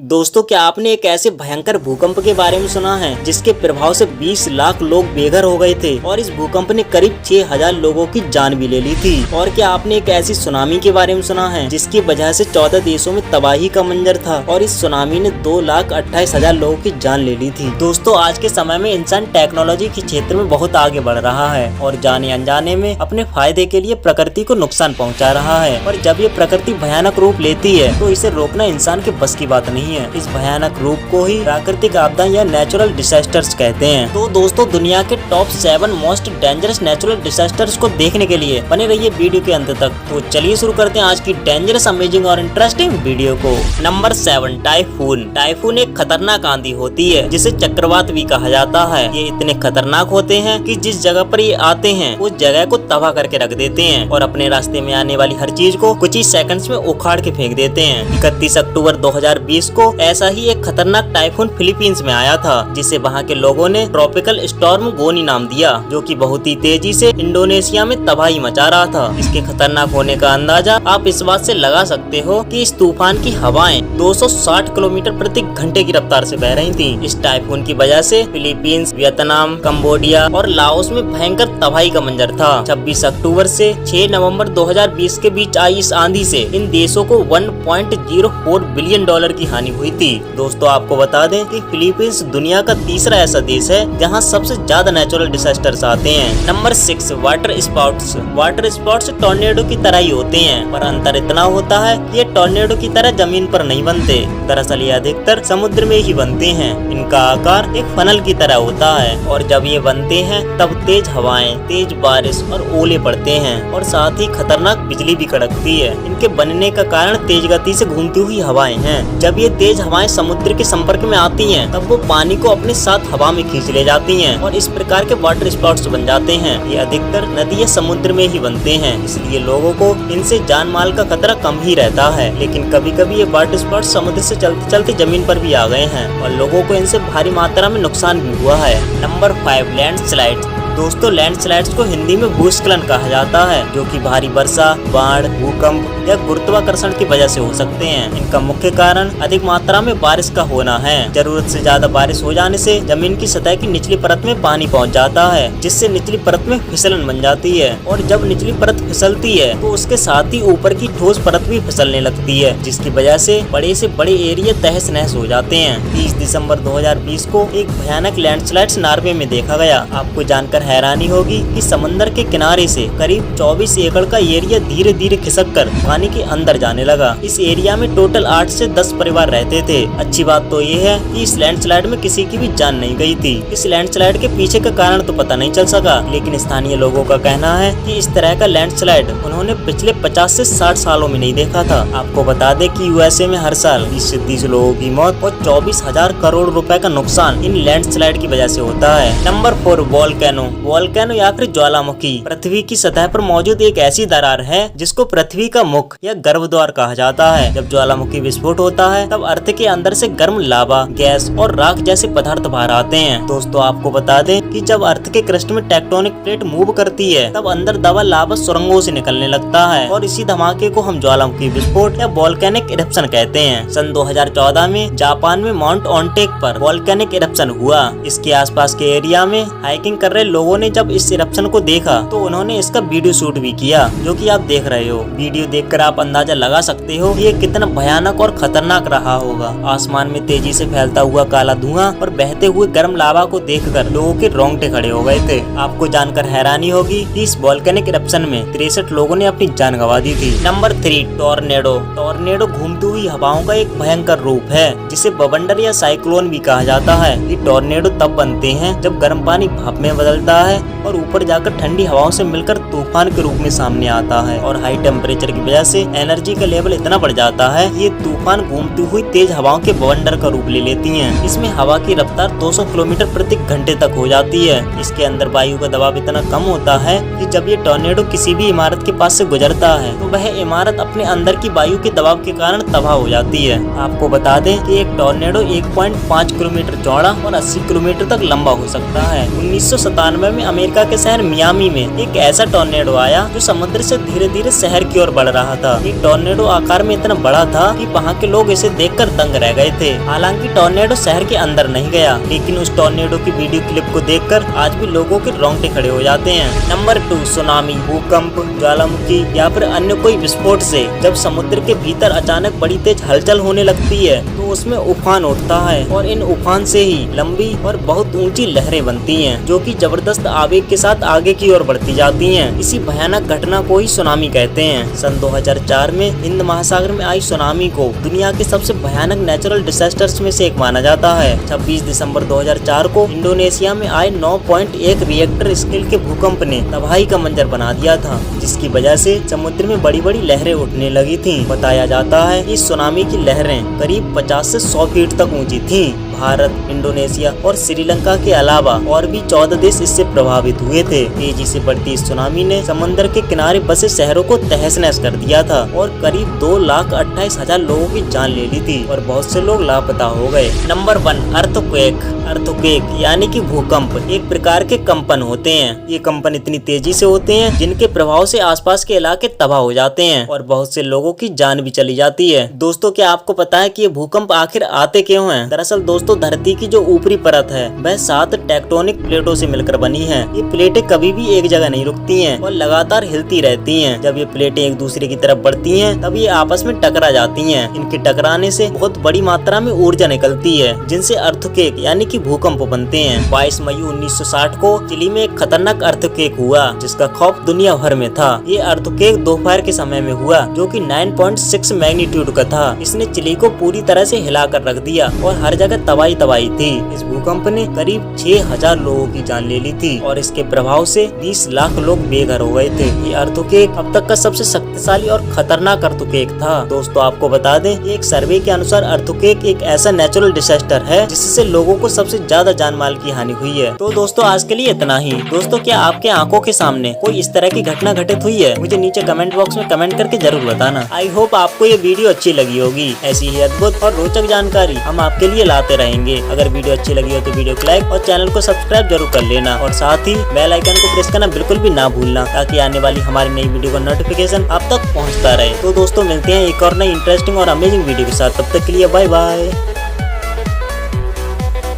दोस्तों, क्या आपने एक ऐसे भयंकर भूकंप के बारे में सुना है जिसके प्रभाव से 20 लाख लोग बेघर हो गए थे और इस भूकंप ने करीब 6000 लोगों की जान भी ले ली थी। और क्या आपने एक ऐसी सुनामी के बारे में सुना है जिसकी वजह से 14 देशों में तबाही का मंजर था और इस सुनामी ने 2,28,000 लोगों की जान ले ली थी। दोस्तों, आज के समय में इंसान टेक्नोलॉजी के क्षेत्र में बहुत आगे बढ़ रहा है और जाने अनजाने में अपने फायदे के लिए प्रकृति को नुकसान पहुँचा रहा है। और जब ये प्रकृति भयानक रूप लेती है तो इसे रोकना इंसान के बस की बात नहीं है। इस भयानक रूप को ही प्राकृतिक आपदा या नेचुरल डिजास्टर्स कहते हैं। तो दोस्तों, दुनिया के top 7 most dangerous natural disasters को देखने के लिए बने रहिए वीडियो के अंत तक। तो चलिए शुरू करते हैं आज की डेंजरस, अमेजिंग और इंटरेस्टिंग वीडियो को। Number 7, typhoon. टाइफून एक खतरनाक आंधी होती है जिसे चक्रवात भी कहा जाता है। ये इतने खतरनाक होते हैं कि जिस जगह पर ये आते हैं उस जगह को तबाह करके रख देते हैं और अपने रास्ते में आने वाली हर चीज को कुछ ही सेकंड्स में उखाड़ के फेंक देते हैं। 31 अक्टूबर 2020 को ऐसा ही एक खतरनाक टाइफून फिलीपींस में आया था जिसे वहां के लोगों ने ट्रॉपिकल स्टॉर्म गोनी नाम दिया, जो कि बहुत ही तेजी से इंडोनेशिया में तबाही मचा रहा था। इसके खतरनाक होने का अंदाजा आप इस बात से लगा सकते हो कि इस तूफान की हवाएं 260 किलोमीटर प्रति घंटे की रफ्तार से बह रही थीं। इस टाइफून की वजह से फिलीपींस, वियतनाम, कंबोडिया और लाओस में भयंकर तबाही का मंजर था। 26 अक्टूबर से 6 नवंबर 2020 के बीच आई इस आंधी से इन देशों को $1.04 बिलियन की हानि हुई थी। दोस्तों, आपको बता दें कि फिलीपींस दुनिया का तीसरा ऐसा देश है जहां सबसे ज्यादा नेचुरल डिजास्टर्स आते हैं। Number 6, water sprouts. Water sprouts tornado की तरह ही होते हैं, पर अंतर इतना होता है कि ये टॉर्नेडो की तरह जमीन पर नहीं बनते। दरअसल ये अधिकतर समुद्र में ही बनते हैं। इनका आकार एक फनल की तरह होता है और जब ये बनते हैं तब तेज हवाएं, तेज बारिश और ओले पड़ते हैं और साथ ही खतरनाक बिजली भी कड़कती है। इनके बनने का कारण तेज गति से घूमती हुई हवाएं हैं। जब ये तेज हवाएं समुद्र के संपर्क में आती हैं तब वो पानी को अपने साथ हवा में खींच ले जाती हैं और इस प्रकार के वाटर स्पाउट्स बन जाते हैं। ये अधिकतर नदी या समुद्र में ही बनते हैं, इसलिए लोगों को इनसे जान माल का खतरा कम ही रहता है। लेकिन कभी कभी ये वाटर स्पाउट्स समुद्र से चलते चलते जमीन पर भी आ गए हैं और लोगों को इनसे भारी मात्रा में नुकसान भी हुआ है। Number 5, landslide. दोस्तों, लैंडस्लाइड्स को हिंदी में भूस्खलन कहा जाता है, जो कि भारी वर्षा, बाढ़, भूकंप या गुरुत्वाकर्षण की वजह से हो सकते हैं। इनका मुख्य कारण अधिक मात्रा में बारिश का होना है। जरूरत से ज्यादा बारिश हो जाने से जमीन की सतह की निचली परत में पानी पहुंच जाता है, जिससे निचली परत में फिसलन बन जाती है और जब निचली परत फिसलती है तो उसके साथ ही ऊपर की ठोस परत भी फिसलने लगती है, जिसकी वजह से बड़े एरिया तहस नहस हो जाते हैं। 30 दिसंबर 2020 को एक भयानक लैंडस्लाइड नॉर्वे में देखा गया। आपको जानकर हैरानी होगी कि समंदर के किनारे से करीब 24 एकड़ का एरिया धीरे धीरे खिसक कर पानी के अंदर जाने लगा। इस एरिया में टोटल 8 से 10 परिवार रहते थे। अच्छी बात तो ये है कि इस लैंडस्लाइड में किसी की भी जान नहीं गई थी। इस लैंडस्लाइड के पीछे का कारण तो पता नहीं चल सका, लेकिन स्थानीय लोगों का कहना है कि इस तरह का लैंडस्लाइड उन्होंने पिछले 50 से 60 सालों में नहीं देखा था। आपको बता दें कि यूएसए में हर साल 20 से 30 लोगों की मौत और 24,000 करोड़ रुपए का नुकसान इन लैंडस्लाइड की वजह से होता है। Number 4, volcano. वोल्केनो या फिर ज्वालामुखी पृथ्वी की सतह पर मौजूद एक ऐसी दरार है जिसको पृथ्वी का मुख या गर्भद्वार कहा जाता है। जब ज्वालामुखी विस्फोट होता है तब अर्थ के अंदर से गर्म लावा, गैस और राख जैसे पदार्थ बाहर आते हैं। दोस्तों, आपको बता दें कि जब अर्थ के क्रस्ट में टेक्टोनिक प्लेट मूव करती है तब अंदर दबा लावा सुरंगों से निकलने लगता है और इसी धमाके को हम ज्वालामुखी विस्फोट या वोल्केनिक इरप्शन कहते हैं। सन 2014 में जापान में माउंट ओनटेक पर वोल्केनिक इरप्शन हुआ। इसके आसपास के एरिया में हाइकिंग कर रहे लोगों ने जब इस इरप्शन को देखा तो उन्होंने इसका वीडियो शूट भी किया, जो कि आप देख रहे हो। वीडियो देखकर आप अंदाजा लगा सकते हो कि ये कितना भयानक और खतरनाक रहा होगा। आसमान में तेजी से फैलता हुआ काला धुआं और बहते हुए गर्म लावा को देखकर लोगों के रोंगटे खड़े हो गए थे। आपको जानकर हैरानी होगी कि इस वोल्केनिक इरप्शन में 63 लोगों ने अपनी जान गंवा दी थी। Number 3, tornado. टॉर्नेडो घूमती हुई हवाओं का एक भयंकर रूप है जिसे बवंडर या साइक्लोन भी कहा जाता है। ये टॉर्नेडो तब बनते हैं जब गर्म पानी भाप में बदलता है और ऊपर जाकर ठंडी हवाओं से मिलकर तूफान के रूप में सामने आता है और हाई टेम्परेचर की वजह से एनर्जी का लेवल इतना बढ़ जाता है ये तूफान घूमती हुई तेज हवाओं के बवंडर का रूप ले लेती हैं। इसमें हवा की रफ्तार 200 किलोमीटर प्रति घंटे तक हो जाती है। इसके अंदर वायु का दबाव इतना कम होता है कि जब ये टॉर्नेडो किसी भी इमारत के पास से गुजरता है तो वह इमारत अपने अंदर की वायु के दबाव के कारण तबाह हो जाती है। आपको बता दें कि एक टॉर्नेडो 1.5 किलोमीटर चौड़ा और 80 किलोमीटर तक लंबा हो सकता है। 1997 1999 में अमेरिका के शहर मियामी में एक ऐसा टॉर्नेडो आया जो समुद्र से धीरे धीरे शहर की ओर बढ़ रहा था। ये टॉर्नेडो आकार में इतना बड़ा था कि वहाँ के लोग इसे देखकर दंग रह गए थे। हालांकि टॉर्नेडो शहर के अंदर नहीं गया, लेकिन उस टॉर्नेडो की वीडियो क्लिप को देखकर आज भी लोगों के रोंगटे खड़े हो जाते हैं। नंबर 2, सुनामी, भूकंप, ज्वालामुखी या फिर अन्य कोई विस्फोट से जब समुद्र के भीतर अचानक बड़ी तेज हलचल होने लगती है तो उसमें उफान उठता है और इन उफान से ही लंबी और बहुत ऊंची लहरें बनती हैं, जो कि जबरदस्त आवेग के साथ आगे की ओर बढ़ती जाती हैं। इसी भयानक घटना को ही सुनामी कहते हैं। सन 2004 में हिंद महासागर में आई सुनामी को दुनिया के सबसे भयानक नेचुरल डिजास्टर्स में से एक माना जाता है। 26 दिसंबर 2004 को इंडोनेशिया में आए 9.1 रिएक्टर स्केल के भूकंप ने तबाही का मंजर बना दिया था, जिसकी वजह से समुद्र में बड़ी बड़ी लहरें उठने लगी थीं। बताया जाता है कि सुनामी की लहरें करीब 50 से 100 फीट तक ऊंची थीं। भारत, इंडोनेशिया और श्रीलंका के अलावा और भी 14 देश इससे प्रभावित हुए थे। तेजी से बढ़ती इस सुनामी ने समंदर के किनारे बसे शहरों को तहस नहस कर दिया था और करीब 2,28,000 लोगों की जान ले ली थी और बहुत से लोग लापता हो गए। Number 1, earthquake. अर्थक्वेक यानी कि भूकंप एक प्रकार के कंपन होते हैं। ये कंपन इतनी तेजी से होते हैं जिनके प्रभाव से आसपास के इलाके तबाह हो जाते हैं और बहुत से लोगों की जान भी चली जाती है। दोस्तों, क्या आपको पता है कि ये भूकंप आखिर आते क्यों हैं? दरअसल दोस्तों, धरती की जो ऊपरी परत है वह 7 टेक्टोनिक प्लेटों से मिलकर बनी है। ये प्लेटें कभी भी एक जगह नहीं रुकती हैं और लगातार हिलती रहती हैं। जब ये प्लेटें एक दूसरे की तरफ बढ़ती हैं तब ये आपस में टकरा जाती हैं। इनके टकराने से बहुत बड़ी मात्रा में ऊर्जा निकलती है, जिनसे अर्थक्वेक यानी कि भूकंप बनते हैं। 22 मई 1960 को चिली में एक खतरनाक अर्थक्वेक हुआ जिसका खौफ दुनिया भर में था। ये अर्थक्वेक दोपहर के समय में हुआ जो कि 9.6 मैग्नीट्यूड का था। इसने चिली को पूरी तरह से हिलाकर रख दिया और हर जगह तबाही थी। इस भूकंप ने करीब 6,000 लोगों की जान ले ली थी और इसके प्रभाव से 20 लाख लोग बेघर हो गए थे। ये अर्थक्वेक अब तक का सबसे शक्तिशाली और खतरनाक अर्थक्वेक था। दोस्तों, आपको बता दें, एक सर्वे के अनुसार अर्थक्वेक एक ऐसा नेचुरल डिजास्टर है जिससे लोगों को सबसे ज्यादा जान माल की हानि हुई है। तो दोस्तों, आज के लिए इतना ही। दोस्तों, क्या आपके आंखों के सामने कोई इस तरह की घटना घटित हुई है? मुझे नीचे कमेंट बॉक्स में कमेंट करके जरूर बताना। आई होप आपको ये वीडियो अच्छी लगी होगी। ऐसी ही अद्भुत और रोचक जानकारी हम आपके लिए लाते रहेंगे। अगर वीडियो अच्छी लगी हो तो वीडियो को लाइक और चैनल को सब्सक्राइब जरूर कर लेना और साथ ही बेल आइकन को प्रेस करना बिल्कुल भी ना भूलना, ताकि आने वाली हमारी नई वीडियो का नोटिफिकेशन आप तक पहुंचता रहे। तो दोस्तों, मिलते हैं एक और नई इंटरेस्टिंग और अमेजिंग वीडियो के साथ। तब तक के लिए बाय बाय।